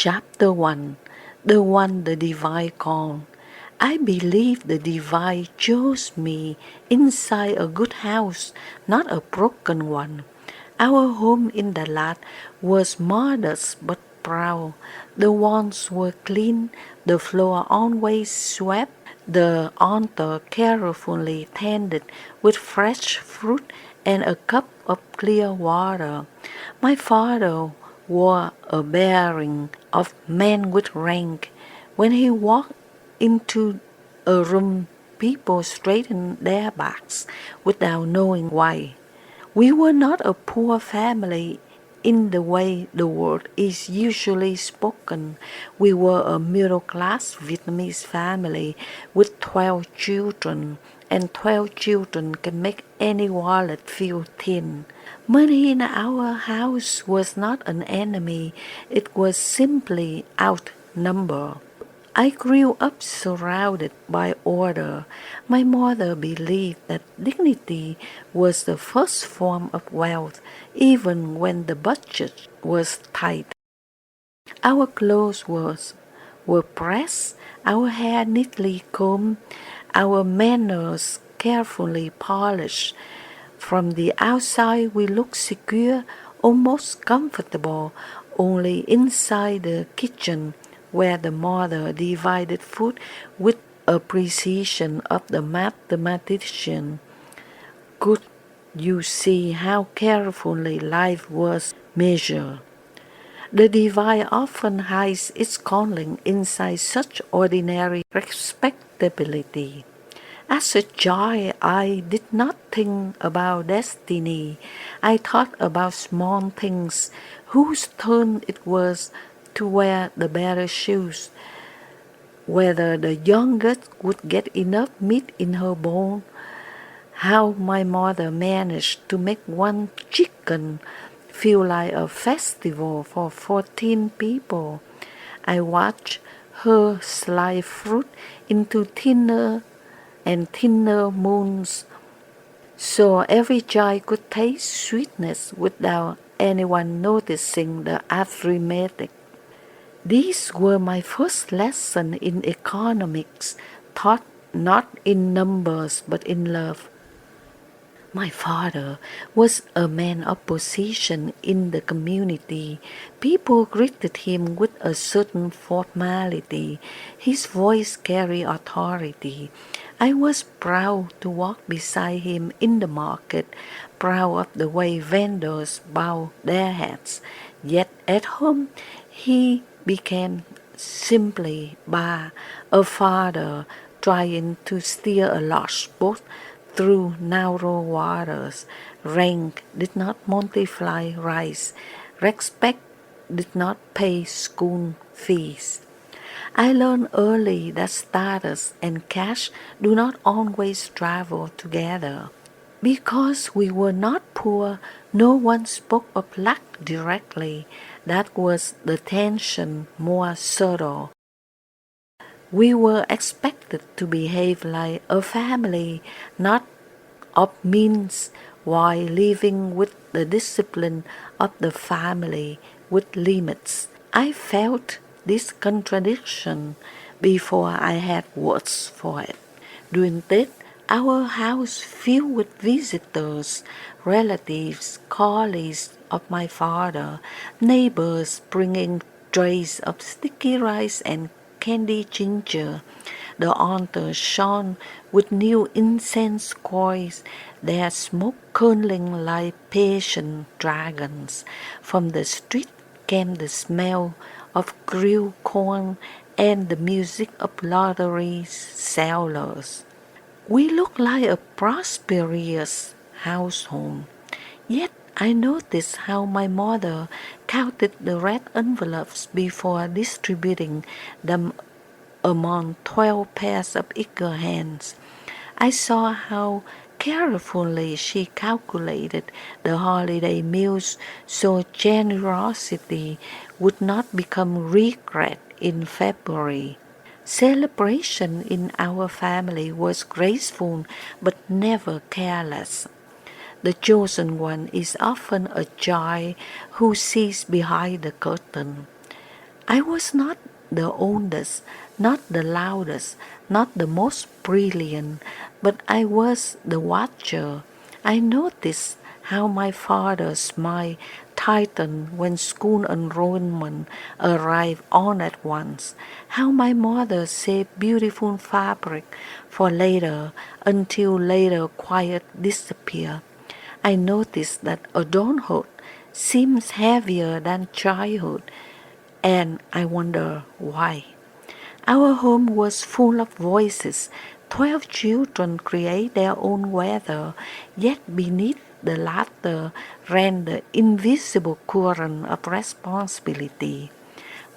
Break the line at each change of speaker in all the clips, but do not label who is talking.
Chapter 1. The One the Divine Called. I believe the Divine chose me inside a good house, not a broken one. Our home in Đà Lạt was modest but proud. The walls were clean, the floor always swept, the altar carefully tended with fresh fruit and a cup of clear water. My father wore a bearing of man with rank. When he walked into a room, people straightened their backs without knowing why. We were not a poor family in the way the word is usually spoken. We were a middle-class Vietnamese family with 12 children, and 12 children can make any wallet feel thin. Money in our house was not an enemy, it was simply outnumbered. I grew up surrounded by order. My mother believed that dignity was the first form of wealth, even when the budget was tight. Our clothes were pressed, our hair neatly combed, our manners carefully polished. From the outside we looked secure, almost comfortable, only inside the kitchen, where the mother divided food with a precision of the mathematician, could you see how carefully life was measured. The divine often hides its calling inside such ordinary respectability. As a child, I did not think about destiny. I thought about small things, whose turn it was to wear the better shoes, whether the youngest would get enough meat in her bowl, how my mother managed to make one chicken feel like a festival for 14 people. I watched her slice fruit into thinner and thinner moons, so every child could taste sweetness without anyone noticing the arithmetic. These were my first lessons in economics, taught not in numbers but in love. My father was a man of position in the community. People greeted him with a certain formality. His voice carried authority. I was proud to walk beside him in the market, proud of the way vendors bowed their heads. Yet at home he became simply Ba, a father trying to steer a large boat through narrow waters. Rank did not multiply rice. Respect did not pay school fees. I learned early that status and cash do not always travel together. Because we were not poor, no one spoke of luck directly. That was the tension more subtle. We were expected to behave like a family, not of means, while living with the discipline of the family with limits. I felt this contradiction before I had words for it. During Tết, our house filled with visitors, relatives, colleagues of my father, neighbors bringing trays of sticky rice and candy ginger. The altar shone with new incense coils, their smoke curling like patient dragons. From the street came the smell of grilled corn and the music of lottery sellers. We looked like a prosperous household. Yet I noticed how my mother counted the red envelopes before distributing them among 12 pairs of eager hands. I saw how carefully she calculated the holiday meals so generosity would not become regret in February. Celebration in our family was graceful but never careless. The chosen one is often a child who sees behind the curtain. I was not the oldest, not the loudest, not the most brilliant, but I was the watcher. I noticed how my father's smile tightened when school enrollment arrived all at once, how my mother saved beautiful fabric for later until later quiet disappeared. I noticed that adulthood seems heavier than childhood, and I wonder why. Our home was full of voices. 12 children create their own weather, yet beneath the laughter ran the invisible current of responsibility.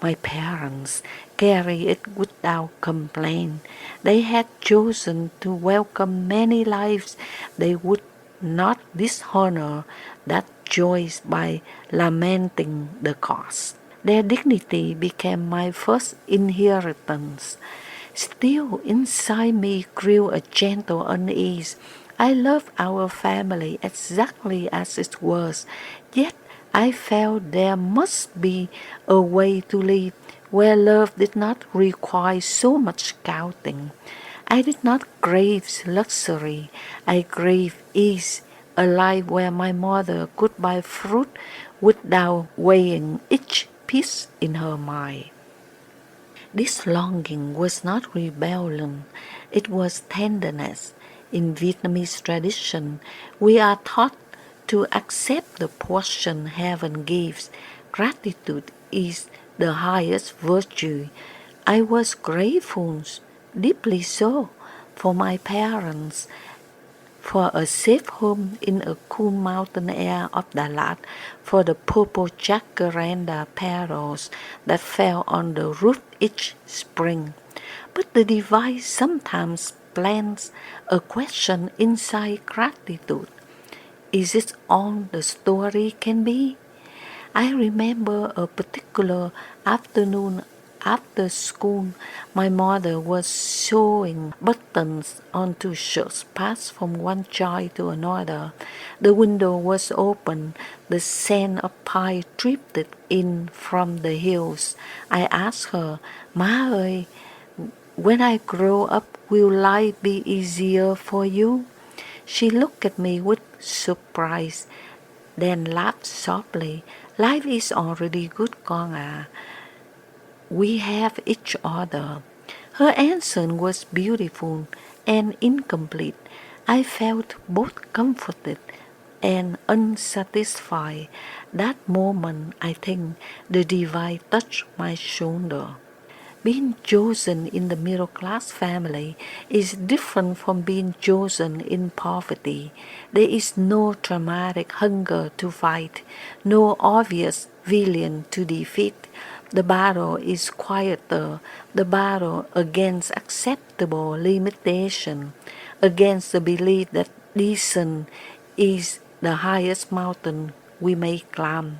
My parents carried it without complaint. They had chosen to welcome many lives. They would not dishonor that choice by lamenting the cost. Their dignity became my first inheritance. Still, inside me grew a gentle unease. I loved our family exactly as it was, yet I felt there must be a way to live where love did not require so much scouting. I did not crave luxury, I craved ease, a life where my mother could buy fruit without weighing each piece in her mind. This longing was not rebellion, it was tenderness. In Vietnamese tradition, we are taught to accept the portion heaven gives. Gratitude is the highest virtue. I was grateful, deeply so, for my parents, for a safe home in a cool mountain air of Đà Lạt, for the purple jacaranda petals that fell on the roof each spring. But the divine sometimes plants a question inside gratitude. Is it all the story can be? I remember a particular afternoon after school, my mother was sewing buttons onto shirts passed from one child to another. The window was open, the scent of pie drifted in from the hills. I asked her, "Ma ơi, when I grow up, will life be easier for you?" She looked at me with surprise, then laughed softly. "Life is already good, con à. We have each other." Her answer was beautiful and incomplete. I felt both comforted and unsatisfied. That moment, I think, the divine touched my shoulder. Being chosen in the middle class family is different from being chosen in poverty. There is no dramatic hunger to fight, no obvious villain to defeat. The battle is quieter, the battle against acceptable limitation, against the belief that decent is the highest mountain we may climb.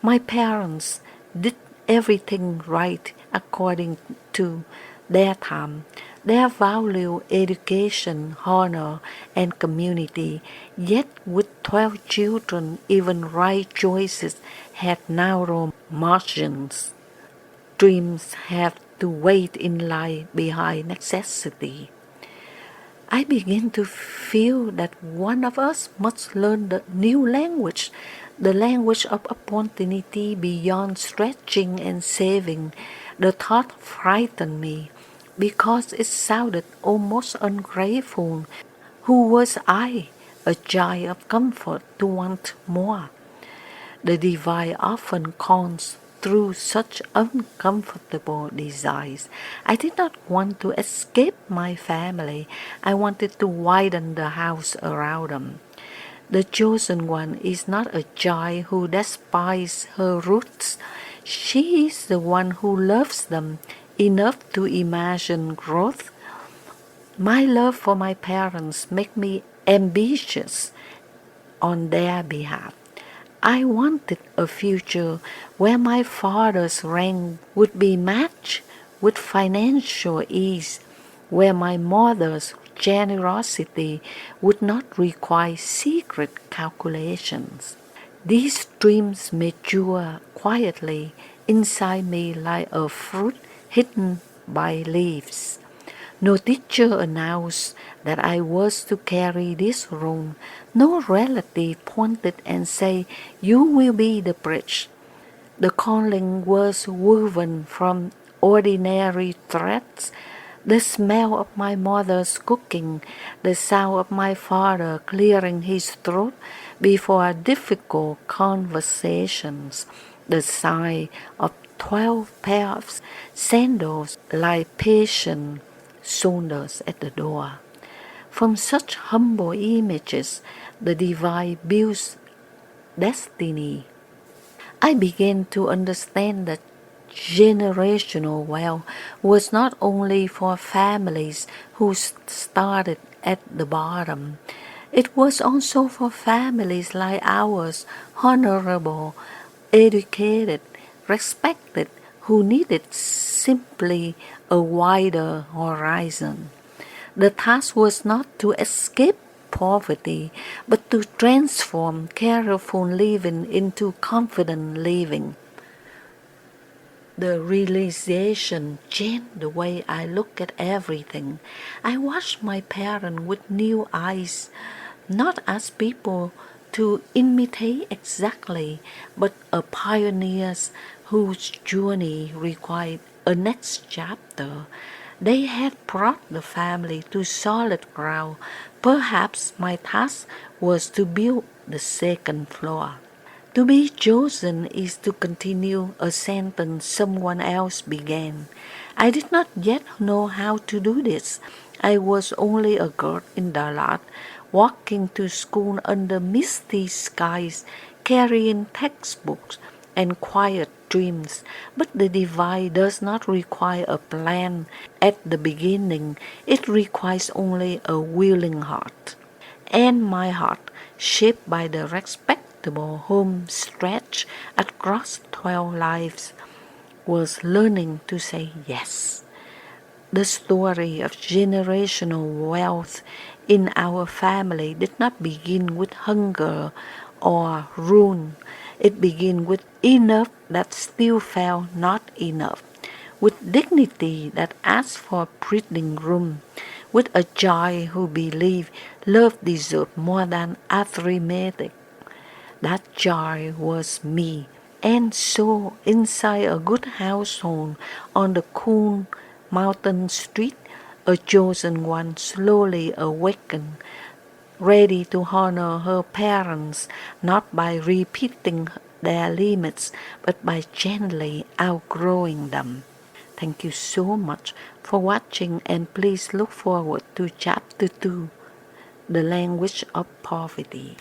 My parents did everything right according to their time. They value education, honor, and community. Yet, with 12 children, even right choices had narrow margins. Dreams have to wait in line behind necessity. I begin to feel that one of us must learn the new language, the language of opportunity beyond stretching and saving. The thought frightened me because it sounded almost ungrateful. Who was I, a child of comfort, to want more? The divine often calls through such uncomfortable desires. I did not want to escape my family. I wanted to widen the house around them. The chosen one is not a child who despises her roots. She is the one who loves them enough to imagine growth. My love for my parents makes me ambitious on their behalf. I wanted a future where my father's rank would be matched with financial ease, where my mother's generosity would not require secret calculations. These dreams mature quietly inside me like a fruit hidden by leaves. No teacher announced that I was to carry this role. No relative pointed and said, "You will be the bridge." The calling was woven from ordinary threads: the smell of my mother's cooking, the sound of my father clearing his throat before difficult conversations, the sigh of 12 pairs of sandals like patient soldiers at the door. From such humble images, the divine builds destiny. I began to understand that generational wealth was not only for families who started at the bottom. It was also for families like ours, honorable, educated, respected, who needed simply a wider horizon. The task was not to escape poverty, but to transform careful living into confident living. The realization changed the way I look at everything. I watched my parents with new eyes, not as people to imitate exactly, but as pioneers whose journey required a next chapter. They had brought the family to solid ground. Perhaps my task was to build the second floor. To be chosen is to continue a sentence someone else began. I did not yet know how to do this. I was only a girl in Đà Lạt, walking to school under misty skies, carrying textbooks and quiet dreams. But the divine does not require a plan at the beginning. It requires only a willing heart. And my heart, shaped by the respectable home stretch across 12 lives, was learning to say yes. The story of generational wealth in our family did not begin with hunger or ruin. It began with enough that still felt not enough, with dignity that asked for breathing room, with a joy who believed love deserved more than arithmetic. That joy was me. And so, inside a good household on the cool mountain street, a chosen one slowly awakened, ready to honor her parents not by repeating their limits, but by gently outgrowing them. Thank you so much for watching, and please look forward to chapter 2, The Language of Poverty.